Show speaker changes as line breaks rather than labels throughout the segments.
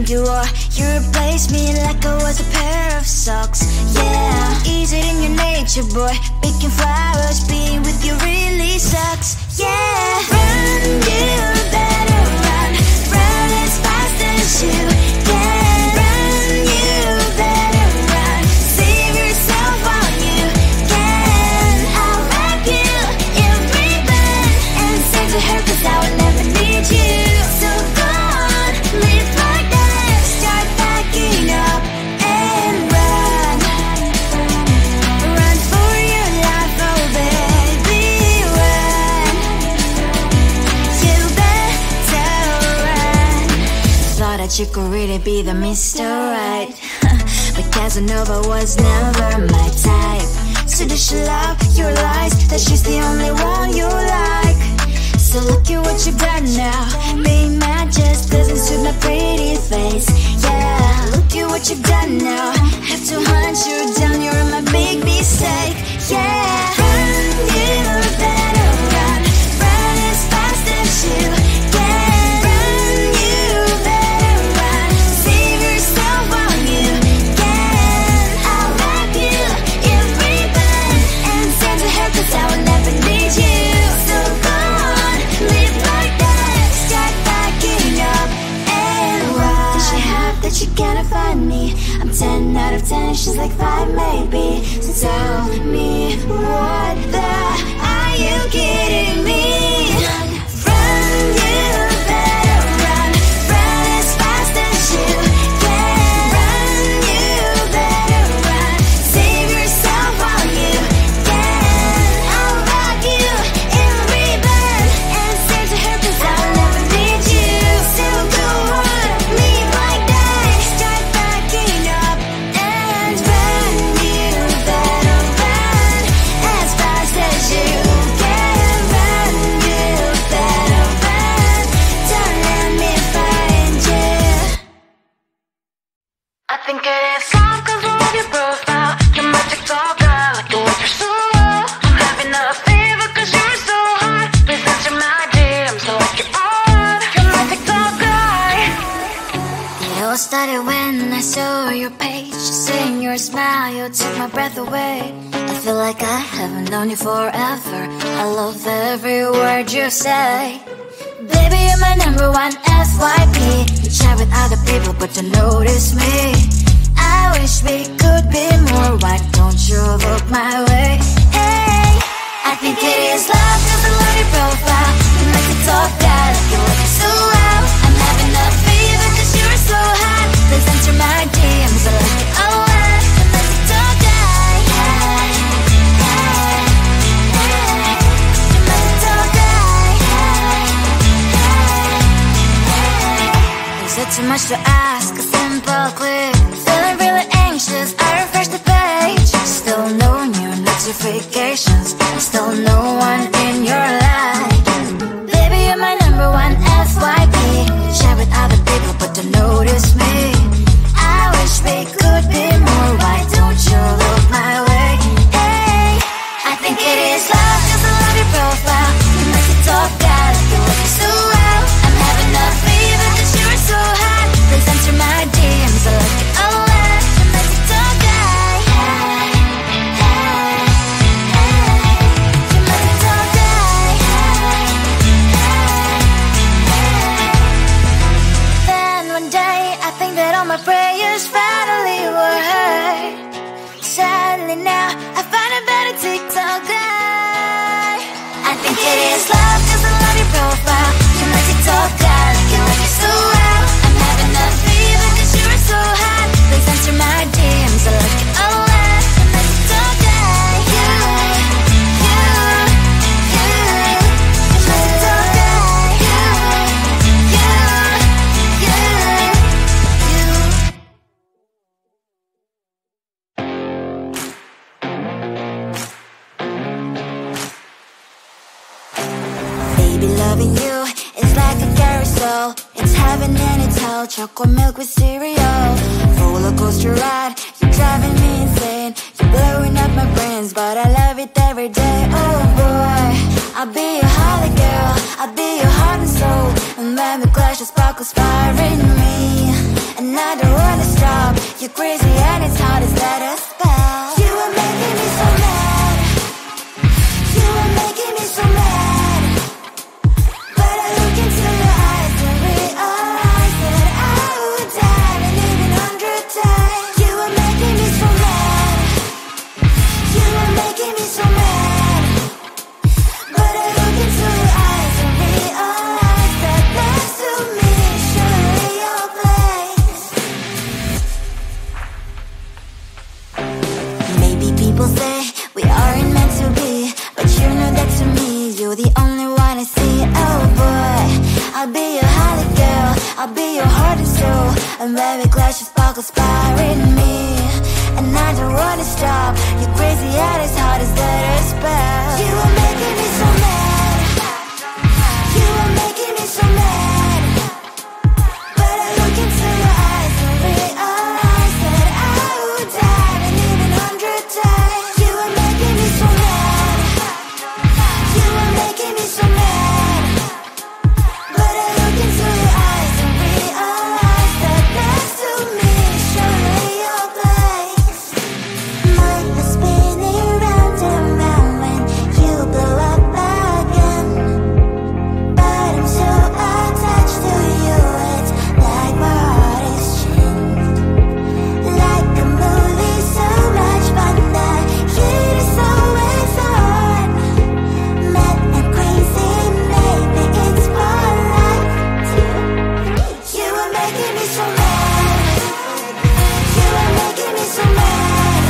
you are. You replaced me like I was a pair of socks. Yeah, is it in your nature, boy? Picking flowers, being with you really sucks. Yeah, run, you better run. Run as fast as you can. Run, you better run. Save yourself while you can. I'll wrap you in ribbon and send to her, 'cause I will never need you. So go on, live like that. Start packing up and run. Run for your life, oh baby, run. You better run. Thought that you could really be the Mr. Right, but Casanova was never my type. So does she love your lies, that she's the only one you like? So look at what you've done now. Being mad just doesn't suit my pretty face. Yeah, look at what you've done now. Have to hunt you down, you're my big mistake. Yeah, run, you better run. Run as fast as you can. Run, you better run. Save yourself while you can. I'll wrap you in ribbon and send to her, 'cause I will never need you. So go on, live like that. Start packing up and run. Does she have that she cannot find me? I'm 10 out of 10, she's like 5 maybe. So tell me, what the, are you kidding me? Run, you better run. Run as fast as you can. Run, you better run. Save yourself while you can. I'll wrap you in ribbon and send to her, 'cause I will never need you. So go on, live like that. Start packing up and run. You better run as fast as you can. Run, you better run. Don't let me find you. I think it is love 'cause I love your profile. You're my TikTok guy, like the way you're so low. I'm having a fever 'cause you're so hot. Please answer my DMs, so like you're on. You're my TikTok guy. It all started when I saw your page. Seeing your smile, you took my breath away. I feel like I haven't known you forever. I love every word you say. Baby, you're my number one FYP. You chat with other people, but you notice me. I wish we could be more. Why don't you look my way? Hey, I think it is love 'cause I love your profile. You make it talk that I feel like you're so well. I'm having a fever 'cause you're so hot. Please answer my DMs, I like it a lot. You make it talk that. Hey, hey, hey. You make it talk that. Hey, hey, hey. Is it too much to ask? A simple click. Feeling really anxious, I refresh the page. Still no new notifications. Still no one in your life. Baby, you're my number one FYP. Share with other people, but don't notice me. I wish we could be more. Why don't you look my way? Hey, I think it is love 'cause I love your profile. You make it talk that I feel like you're so well. I'm having a fever 'cause you're so hot. Please answer my DMs, I like it a lot. You make it talk that. Hey, hey, hey. You make it talk that. Hey, hey, hey. Then one day I think that all my prayers finally were heard. Sadly now I find a better TikTok guy. I think it is love 'cause I love your profile. You make it talk that I feel like you're so well. I'm having a fever 'cause you're so hot. Please answer my DMs, I like it a lot. You make it talk that. You make it talk that. Baby, loving you is like a carousel. It's heaven and it's hell. Chocolate milk with cereal. Roller coaster ride, you're driving me insane. You're blowing up my brains, but I love it every day. Oh boy, I'll be your holly girl. I'll be your heart and soul. And when we clash, the sparkles fire in me. And You're crazy and it's hard as letter spell. You are making me so mad. You are making me so mad. But I look into your eyes and realize that I would die and even 100 times. You are making me so mad. You are making me so mad. But I look into your eyes and realize that next to me is surely your place. Maybe people say we aren't meant to be, but you know that to me you're the only one I see. Oh boy, I'll be your holly girl, I'll be your heart and soul, and very glad you sparkles fire in me. And I don't wanna stop. You're crazy and as hard as letter spell. You are making me so mad. You are making me so mad. But I look into your eyes and realize that I would die and even 100 times. You are making me so mad. You are making me so mad. But I look into your eyes and realize that next to me is surely your place. Mind is spinning round and round when you blow up again. But I'm so attached to you, it's like my heart is chained. Like a movie, so much fun, that heat is always on. Mad and crazy, maybe it's for life. You are making me so mad. You are making me so mad.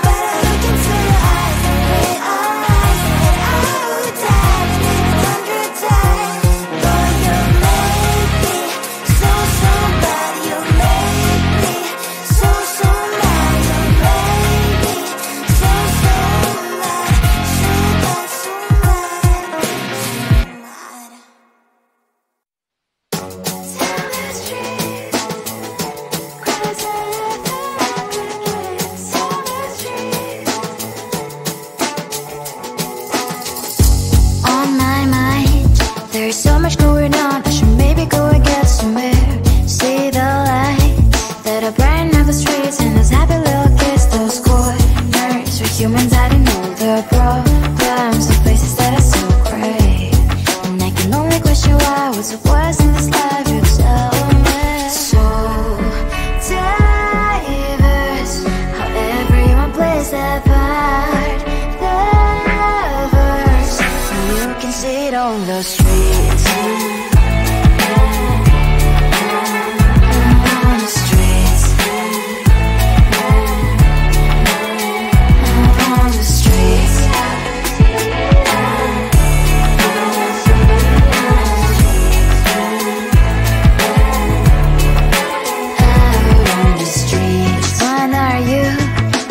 But I look into your eyes and realize that I would die and even 100 times. Boy, you make me so, so bad. You make me so, so mad. You make me so, so mad. So bad, so mad, so mad. Tell the street, cries all over the place. Tell the street. On my mind, there's so much going on. I should maybe go and get somewhere. See the lights that are brighten up the streets, and those happy little kids, those corners where humans hiding all their problems, the places that are so great. And I can only question why, what's the worst in this life, you tell me. So diverse, how everyone plays their part. Diverse, and you can see it on the streets. On the streets. On the streets. Out on the streets. When are you?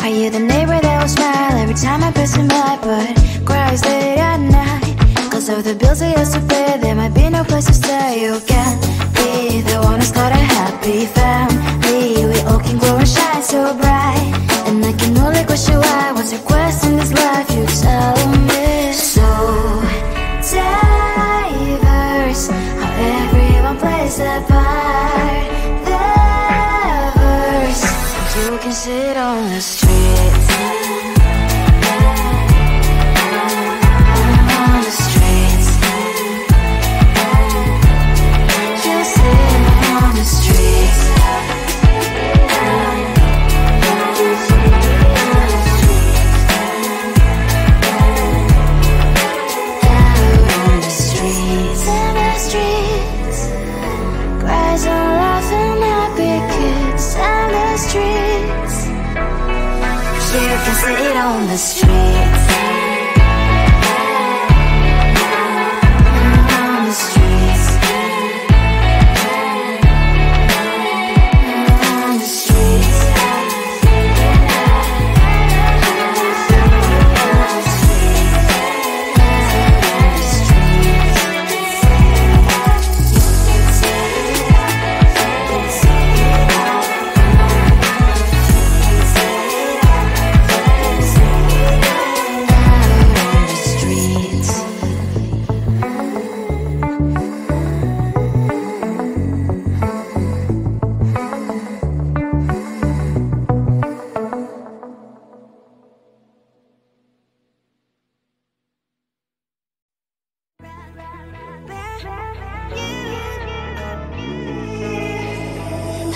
Are you the neighbor that will smile every time I pass him by, but cries late at night? Cause of the bills he has to pay, there might be no place to stay. You can't be the one who's got a happy family. We all can glow and shine so bright, and I can only question why, what's your quest in this life, you tell me. So diverse, how everyone plays their part. Diverse, you can sit on the streets. On the streets. You sit on the streets. Out on the streets. In the streets. Cries and laughing happy kids. In the streets. You can sit on the streets. On the streets. On the streets.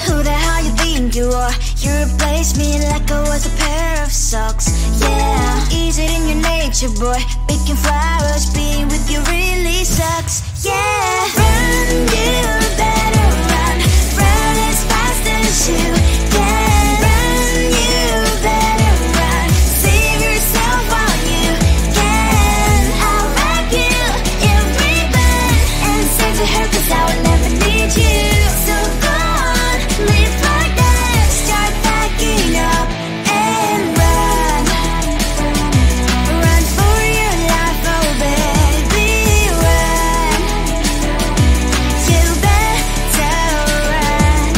Who the hell you think you are? You replaced me like I was a pair of socks. Yeah, is it in your nature, boy? Picking flowers, being with you really sucks. Yeah, run, you better run. Run as fast as you can. Run, you better run. Save yourself while you can. I'll wrap you in ribbon and send to her, cause I will never need you. So go on, live like that. Start packing up and run. Run for your life, oh baby, run. You better run.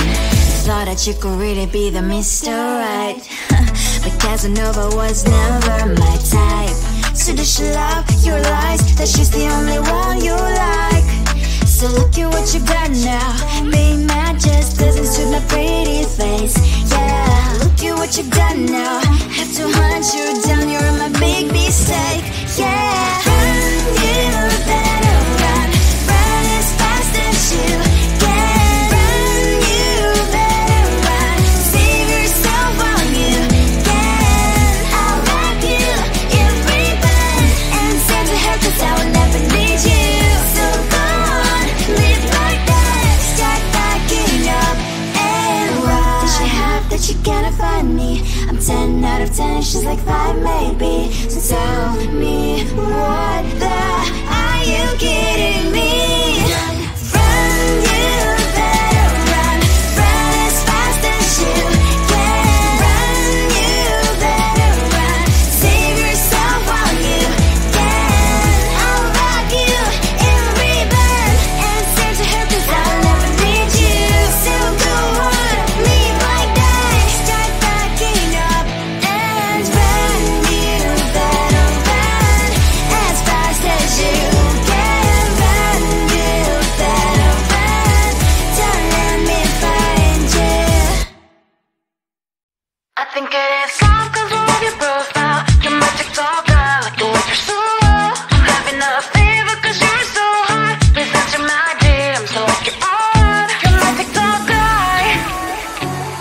Thought that you could really be the Mr. Right, but Casanova was never my type. So does she love your lies, that she's the only one you like? So look at what you've done now. Being mad just doesn't suit my pretty face. Yeah, look at what you've done now. Have to hunt you down, you're my big mistake. Yeah, run, you better run. Run as fast as you can. Run, you better run. Save yourself while you can. I'll wrap you in ribbon and send to her, cause I will never need you. So go on, live like that. Start packing up and run. Does she have that you cannot find me? I'm 10 out of 10, she's like 5 maybe. So tell me, what the are you kidding me? Run, you better run. Run as fast as you can. Run, you better run. Save yourself while you can. I'll wrap you in ribbon and send to her, cause I'll never need you. So go on, live like that. Start packing up and run. You better run as fast as you can. Run, you better run. Don't let me find you. I think it is love cause I love your profile. You're my TikTok guy, like the way you're so low. I'm having a fever cause you're so hot. Please answer my DMs, I like you're on. You're my TikTok guy.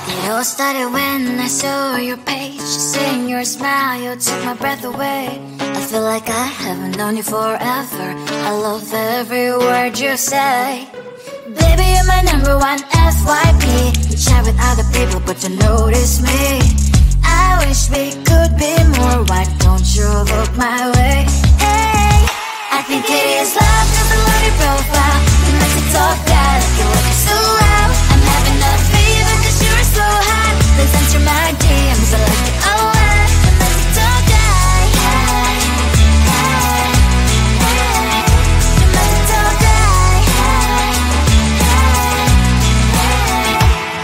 It all started when I saw your page. Seeing your smile, you took my breath away. I feel like I haven't known you forever. I love every word you say. Baby, you're my number one FYP. You chat with other people, but you notice me. I wish we could be more. Why don't you look my way? Hey, I think it is love cause I love your profile. You make it talk guy, like you look so loud. I'm having a fever cause you're so hot. Please answer my DMs, I like it a lot. You make it talk guy. Hey, hey, hey. You make it talk guy.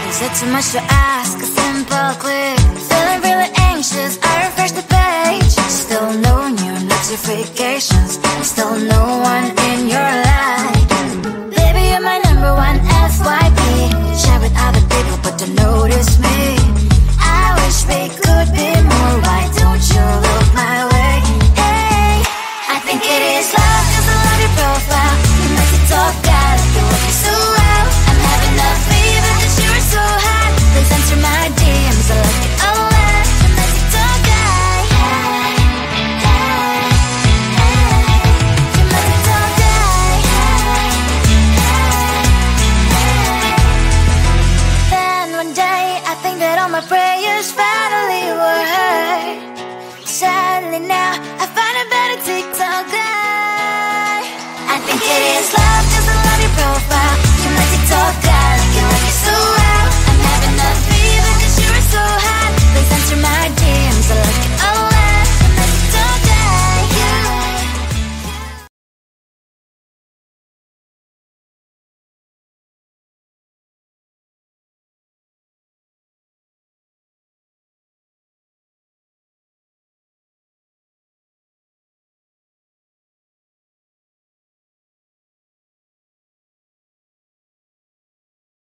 Is it too much to ask? A simple click. Feeling really anxious, I refresh the page. Still no new notifications. Still no one in your life. Baby, you're my number one FYP. Share with other people, but don't notice me. I wish we could be more. Why don't you look my way? Hey, I think it is love cause I love your profile. You make it talk guy, like you look so well. I'm having a fever cause you're so hot. Please answer my DMs, I like it a lot. You make it talk guy. Hey, hey, hey. You make it talk guy. Hey, hey, hey. Then one day I think that all my prayers finally were heard. Sadly now I find a better TikTok guy. I think it is love.